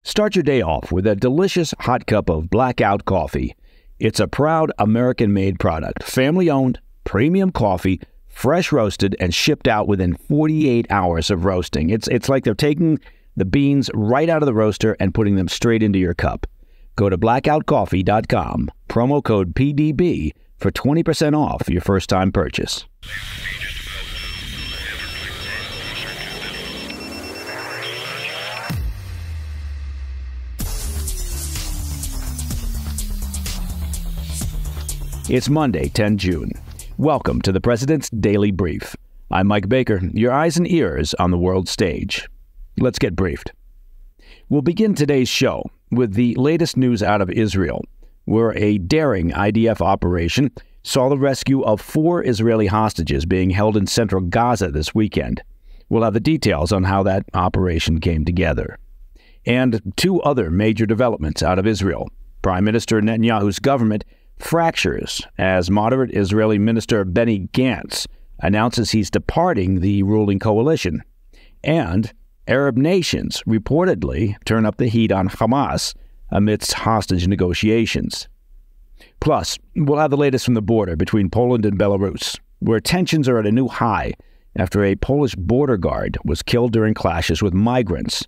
Start your day off with a delicious hot cup of Blackout coffee. It's a proud American-made product, family-owned, premium coffee, fresh roasted, and shipped out within 48 hours of roasting. It's like they're taking the beans right out of the roaster and putting them straight into your cup. Go to blackoutcoffee.com, promo code PDB for 20% off your first-time purchase. It's Monday, 10 June. Welcome to the President's Daily Brief. I'm Mike Baker, your eyes and ears on the world stage. Let's get briefed. We'll begin today's show with the latest news out of Israel, where a daring IDF operation saw the rescue of 4 Israeli hostages being held in central Gaza this weekend. We'll have the details on how that operation came together. And 2 other major developments out of Israel. Prime Minister Netanyahu's government fractures as moderate Israeli Minister Benny Gantz announces he's departing the ruling coalition. And Arab nations reportedly turn up the heat on Hamas amidst hostage negotiations. Plus, we'll have the latest from the border between Poland and Belarus, where tensions are at a new high after a Polish border guard was killed during clashes with migrants.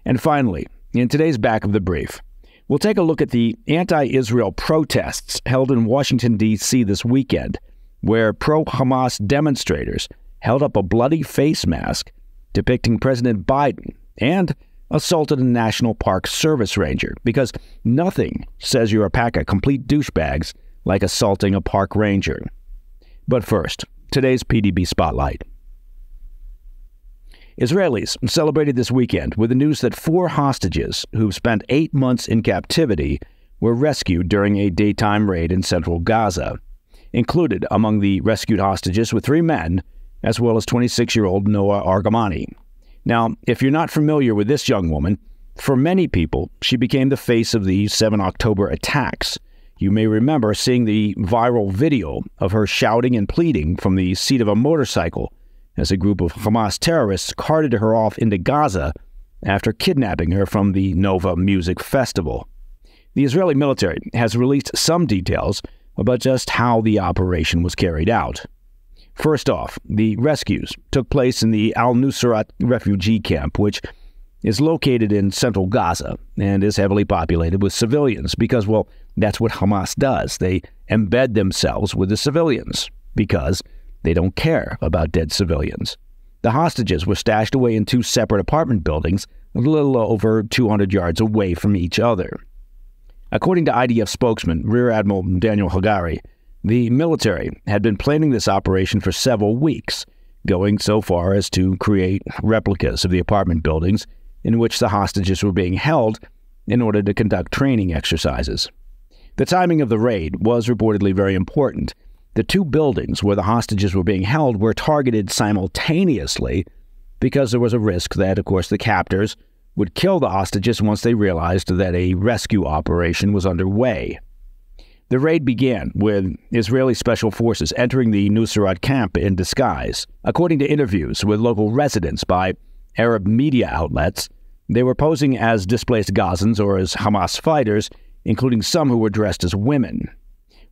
And finally, in today's Back of the Brief, we'll take a look at the anti-Israel protests held in Washington, D.C. this weekend, where pro-Hamas demonstrators held up a bloody face mask depicting President Biden and assaulted a National Park Service ranger, because nothing says you're a pack of complete douchebags like assaulting a park ranger. But first, today's PDB Spotlight. Israelis celebrated this weekend with the news that 4 hostages who've spent 8 months in captivity were rescued during a daytime raid in central Gaza. Included among the rescued hostages were 3 men, as well as 26-year-old Noah Argamani. Now, if you're not familiar with this young woman, for many people, she became the face of the 7 October attacks. You may remember seeing the viral video of her shouting and pleading from the seat of a motorcycle as a group of Hamas terrorists carted her off into Gaza after kidnapping her from the Nova Music Festival. The Israeli military has released some details about just how the operation was carried out. First off, the rescues took place in the Al-Nusrat refugee camp, which is located in central Gaza and is heavily populated with civilians because, well, that's what Hamas does. They embed themselves with the civilians because they don't care about dead civilians. The hostages were stashed away in 2 separate apartment buildings, a little over 200 yards away from each other. According to IDF spokesman Rear Admiral Daniel Hagari, the military had been planning this operation for several weeks, going so far as to create replicas of the apartment buildings in which the hostages were being held in order to conduct training exercises. The timing of the raid was reportedly very important. The 2 buildings where the hostages were being held were targeted simultaneously because there was a risk that, of course, the captors would kill the hostages once they realized that a rescue operation was underway. The raid began with Israeli special forces entering the Nusrat camp in disguise. According to interviews with local residents by Arab media outlets, they were posing as displaced Gazans or as Hamas fighters, including some who were dressed as women.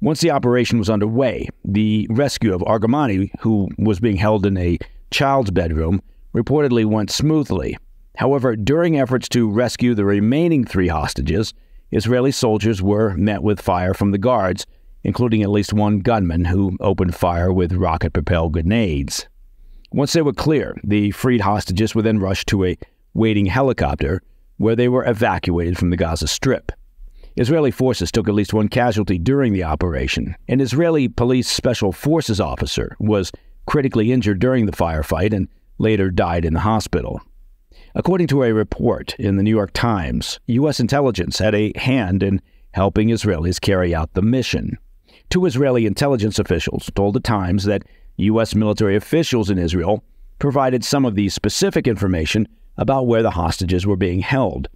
Once the operation was underway, the rescue of Argamani, who was being held in a child's bedroom, reportedly went smoothly. However, during efforts to rescue the remaining 3 hostages, Israeli soldiers were met with fire from the guards, including at least 1 gunman who opened fire with rocket-propelled grenades. Once they were clear, the freed hostages were then rushed to a waiting helicopter, where they were evacuated from the Gaza Strip. Israeli forces took at least 1 casualty during the operation. An Israeli police special forces officer was critically injured during the firefight and later died in the hospital. According to a report in the New York Times, U.S. intelligence had a hand in helping Israelis carry out the mission. 2 Israeli intelligence officials told the Times that U.S. military officials in Israel provided some of the specific information about where the hostages were being held.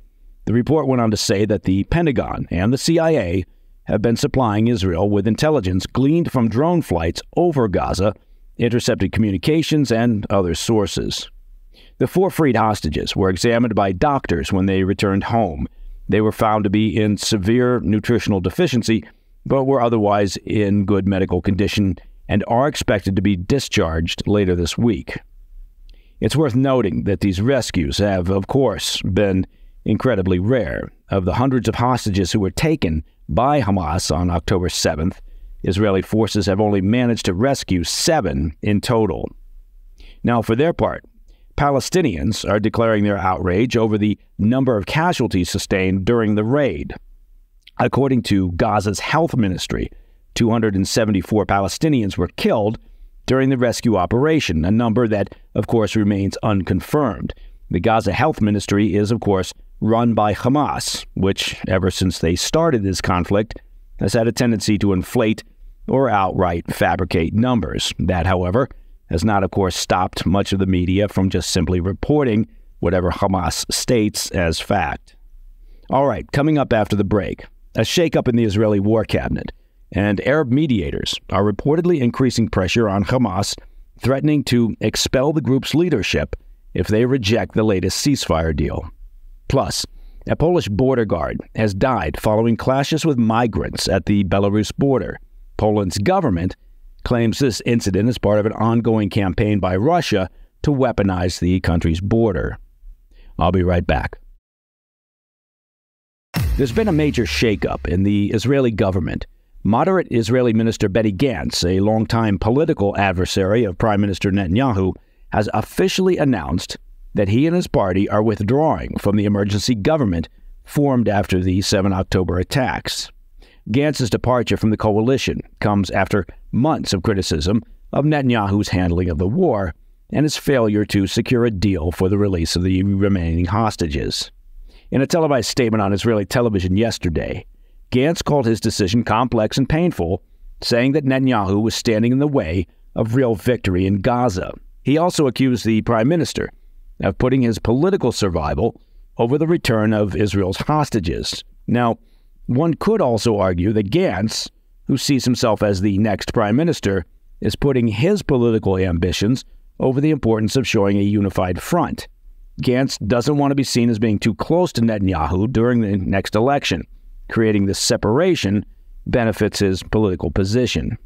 The report went on to say that the Pentagon and the CIA have been supplying Israel with intelligence gleaned from drone flights over Gaza, intercepted communications, and other sources. The 4 freed hostages were examined by doctors when they returned home. They were found to be in severe nutritional deficiency, but were otherwise in good medical condition and are expected to be discharged later this week. It's worth noting that these rescues have, of course, been incredibly rare. Of the hundreds of hostages who were taken by Hamas on October 7th, Israeli forces have only managed to rescue 7 in total. Now, for their part, Palestinians are declaring their outrage over the number of casualties sustained during the raid. According to Gaza's health ministry, 274 Palestinians were killed during the rescue operation, a number that, of course, remains unconfirmed. The Gaza health ministry is, of course, run by Hamas, which, ever since they started this conflict, has had a tendency to inflate or outright fabricate numbers. That, however, has not, of course, stopped much of the media from just simply reporting whatever Hamas states as fact. All right, coming up after the break, a shakeup in the Israeli war cabinet, and Arab mediators are reportedly increasing pressure on Hamas, threatening to expel the group's leadership if they reject the latest ceasefire deal. Plus, a Polish border guard has died following clashes with migrants at the Belarus border. Poland's government claims this incident is part of an ongoing campaign by Russia to weaponize the country's border. I'll be right back. There's been a major shakeup in the Israeli government. Moderate Israeli Minister Benny Gantz, a longtime political adversary of Prime Minister Netanyahu, has officially announced that he and his party are withdrawing from the emergency government formed after the 7 October attacks. Gantz's departure from the coalition comes after months of criticism of Netanyahu's handling of the war and his failure to secure a deal for the release of the remaining hostages. In a televised statement on Israeli television yesterday, Gantz called his decision complex and painful, saying that Netanyahu was standing in the way of real victory in Gaza. He also accused the prime minister of putting his political survival over the return of Israel's hostages. Now, one could also argue that Gantz, who sees himself as the next prime minister, is putting his political ambitions over the importance of showing a unified front. Gantz doesn't want to be seen as being too close to Netanyahu during the next election. Creating this separation benefits his political position.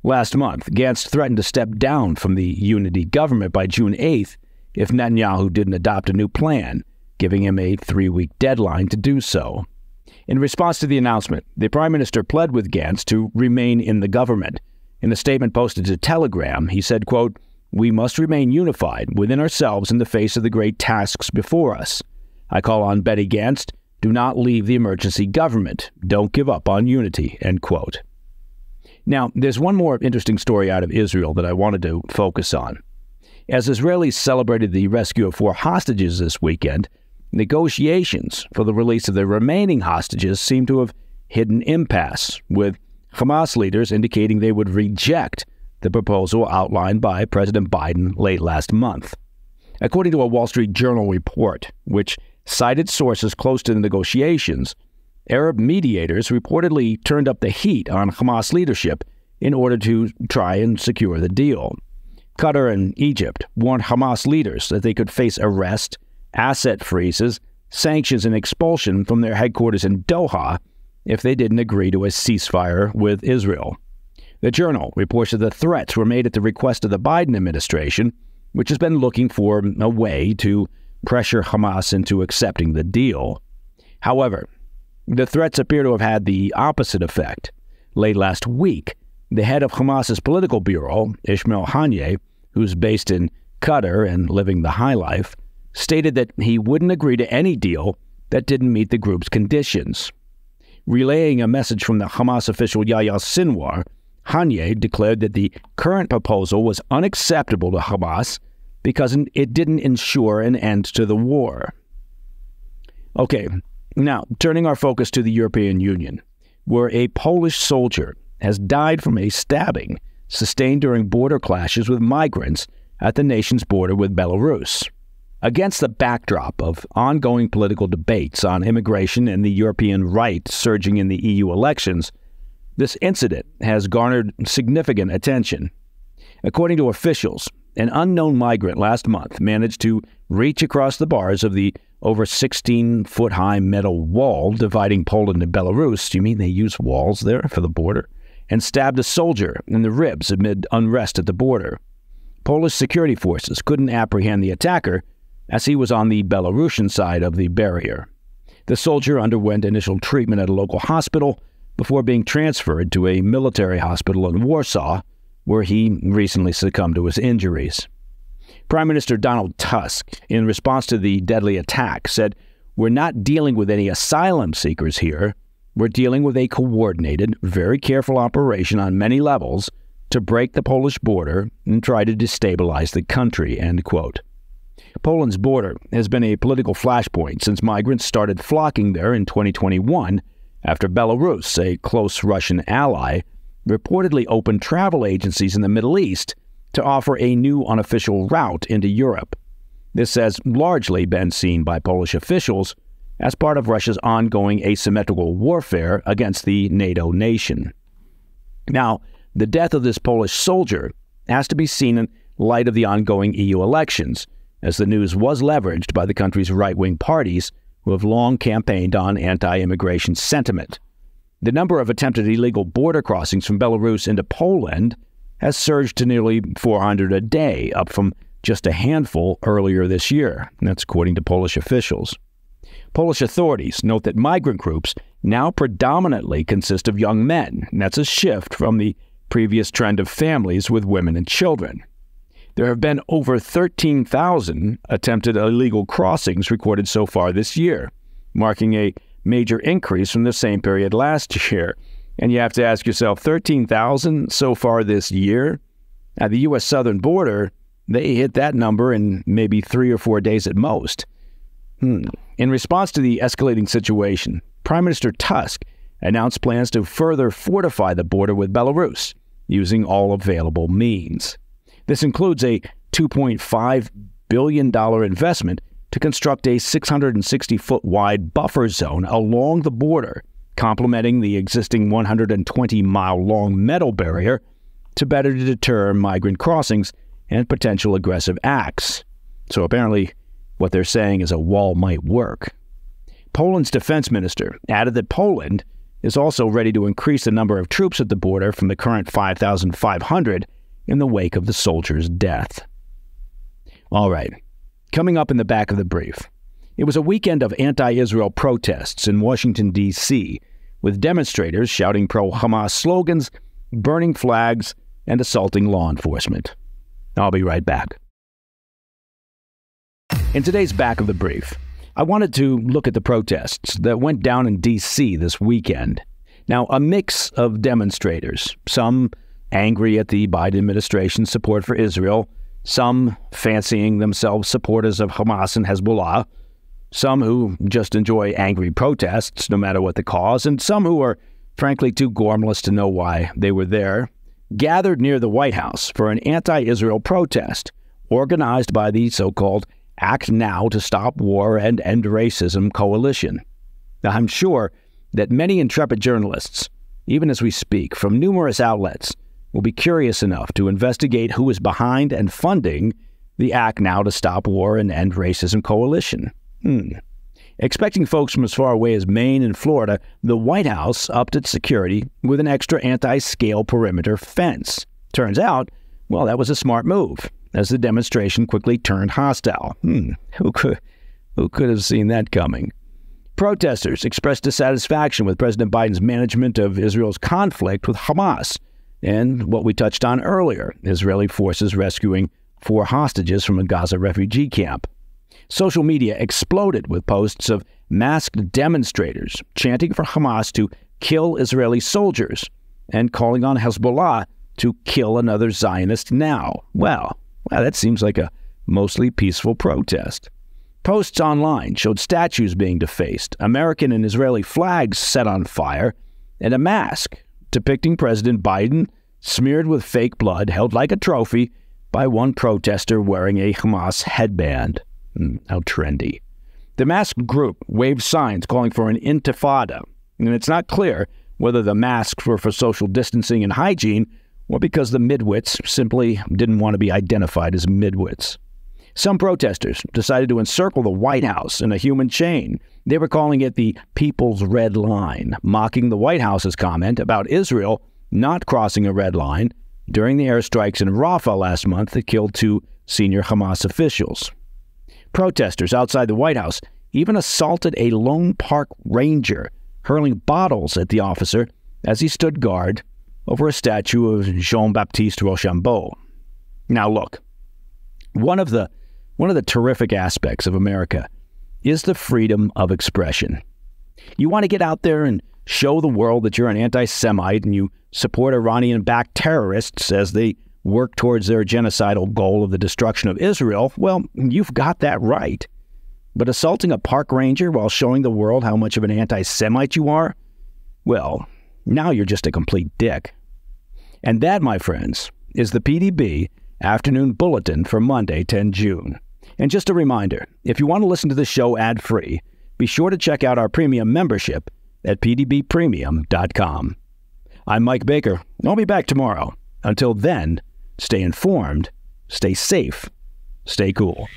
Last month, Gantz threatened to step down from the unity government by June 8th if Netanyahu didn't adopt a new plan, giving him a 3-week deadline to do so. In response to the announcement, the prime minister pled with Gantz to remain in the government. In a statement posted to Telegram, he said, quote, "We must remain unified within ourselves in the face of the great tasks before us. I call on Benny Gantz, do not leave the emergency government. Don't give up on unity," end quote. Now, there's one more interesting story out of Israel that I wanted to focus on. As Israelis celebrated the rescue of 4 hostages this weekend, negotiations for the release of the remaining hostages seem to have hit an impasse, with Hamas leaders indicating they would reject the proposal outlined by President Biden late last month. According to a Wall Street Journal report, which cited sources close to the negotiations, Arab mediators reportedly turned up the heat on Hamas leadership in order to try and secure the deal. Qatar and Egypt warned Hamas leaders that they could face arrest, asset freezes, sanctions, and expulsion from their headquarters in Doha if they didn't agree to a ceasefire with Israel. The Journal reports that the threats were made at the request of the Biden administration, which has been looking for a way to pressure Hamas into accepting the deal. However, the threats appear to have had the opposite effect. Late last week, the head of Hamas's political bureau, Ismail Haniyeh, who's based in Qatar and living the high life, stated that he wouldn't agree to any deal that didn't meet the group's conditions. Relaying a message from the Hamas official Yahya Sinwar, Haniyeh declared that the current proposal was unacceptable to Hamas because it didn't ensure an end to the war. Okay, now turning our focus to the European Union, where a Polish soldier has died from a stabbing sustained during border clashes with migrants at the nation's border with Belarus. Against the backdrop of ongoing political debates on immigration and the European right surging in the EU elections, this incident has garnered significant attention. According to officials, an unknown migrant last month managed to reach across the bars of the over 16-foot-high metal wall dividing Poland and Belarus. Do you mean they use walls there for the border? And stabbed a soldier in the ribs amid unrest at the border. Polish security forces couldn't apprehend the attacker as he was on the Belarusian side of the barrier. The soldier underwent initial treatment at a local hospital before being transferred to a military hospital in Warsaw, where he recently succumbed to his injuries. Prime Minister Donald Tusk, in response to the deadly attack, said, "We're not dealing with any asylum seekers here. We're dealing with a coordinated, very careful operation on many levels to break the Polish border and try to destabilize the country," end quote. Poland's border has been a political flashpoint since migrants started flocking there in 2021 after Belarus, a close Russian ally, reportedly opened travel agencies in the Middle East to offer a new unofficial route into Europe. This has largely been seen by Polish officials as part of Russia's ongoing asymmetrical warfare against the NATO nation. Now, the death of this Polish soldier has to be seen in light of the ongoing EU elections, as the news was leveraged by the country's right-wing parties who have long campaigned on anti-immigration sentiment. The number of attempted illegal border crossings from Belarus into Poland has surged to nearly 400 a day, up from just a handful earlier this year. That's according to Polish officials. Polish authorities note that migrant groups now predominantly consist of young men, and that's a shift from the previous trend of families with women and children. There have been over 13,000 attempted illegal crossings recorded so far this year, marking a major increase from the same period last year. And you have to ask yourself, 13,000 so far this year? At the U.S. southern border, they hit that number in maybe 3 or 4 days at most. In response to the escalating situation, Prime Minister Tusk announced plans to further fortify the border with Belarus using all available means. This includes a $2.5 billion investment to construct a 660-foot-wide buffer zone along the border, complementing the existing 120-mile-long metal barrier to better deter migrant crossings and potential aggressive acts. So apparently, what they're saying is a wall might work. Poland's defense minister added that Poland is also ready to increase the number of troops at the border from the current 5,500 in the wake of the soldier's death. All right, coming up in the back of the brief. It was a weekend of anti-Israel protests in Washington, D.C., with demonstrators shouting pro-Hamas slogans, burning flags, and assaulting law enforcement. I'll be right back. In today's back of the brief, I wanted to look at the protests that went down in D.C. this weekend. Now, a mix of demonstrators, some angry at the Biden administration's support for Israel, some fancying themselves supporters of Hamas and Hezbollah, some who just enjoy angry protests no matter what the cause, and some who are frankly too gormless to know why they were there, gathered near the White House for an anti-Israel protest organized by the so-called Act Now to Stop War and End Racism coalition. Now, I'm sure that many intrepid journalists, even as we speak, from numerous outlets, will be curious enough to investigate who is behind and funding the Act Now to Stop War and End Racism coalition. Expecting folks from as far away as Maine and Florida, the White House upped its security with an extra anti-scale perimeter fence. Turns out, well, that was a smart move, as the demonstration quickly turned hostile. Who could have seen that coming? Protesters expressed dissatisfaction with President Biden's management of Israel's conflict with Hamas, and what we touched on earlier, Israeli forces rescuing 4 hostages from a Gaza refugee camp. Social media exploded with posts of masked demonstrators chanting for Hamas to kill Israeli soldiers and calling on Hezbollah to kill another Zionist now. Well, that seems like a mostly peaceful protest. Posts online showed statues being defaced, American and Israeli flags set on fire, and a mask depicting President Biden smeared with fake blood held like a trophy by one protester wearing a Hamas headband. How trendy. The masked group waved signs calling for an intifada, and it's not clear whether the masks were for social distancing and hygiene or because the midwits simply didn't want to be identified as midwits. Some protesters decided to encircle the White House in a human chain. They were calling it the People's Red Line, mocking the White House's comment about Israel not crossing a red line during the airstrikes in Rafah last month that killed 2 senior Hamas officials. Protesters outside the White House even assaulted a lone park ranger, hurling bottles at the officer as he stood guard over a statue of Jean-Baptiste Rochambeau. Now look, one of the terrific aspects of America is the freedom of expression. You want to get out there and show the world that you're an anti-Semite and you support Iranian-backed terrorists as they work towards their genocidal goal of the destruction of Israel, well, you've got that right. But assaulting a park ranger while showing the world how much of an anti-Semite you are, well, now you're just a complete dick. And that, my friends, is the PDB Afternoon Bulletin for Monday, 10 June. And just a reminder, if you want to listen to the show ad-free, be sure to check out our premium membership at pdbpremium.com. I'm Mike Baker. I'll be back tomorrow. Until then, stay informed, stay safe, stay cool.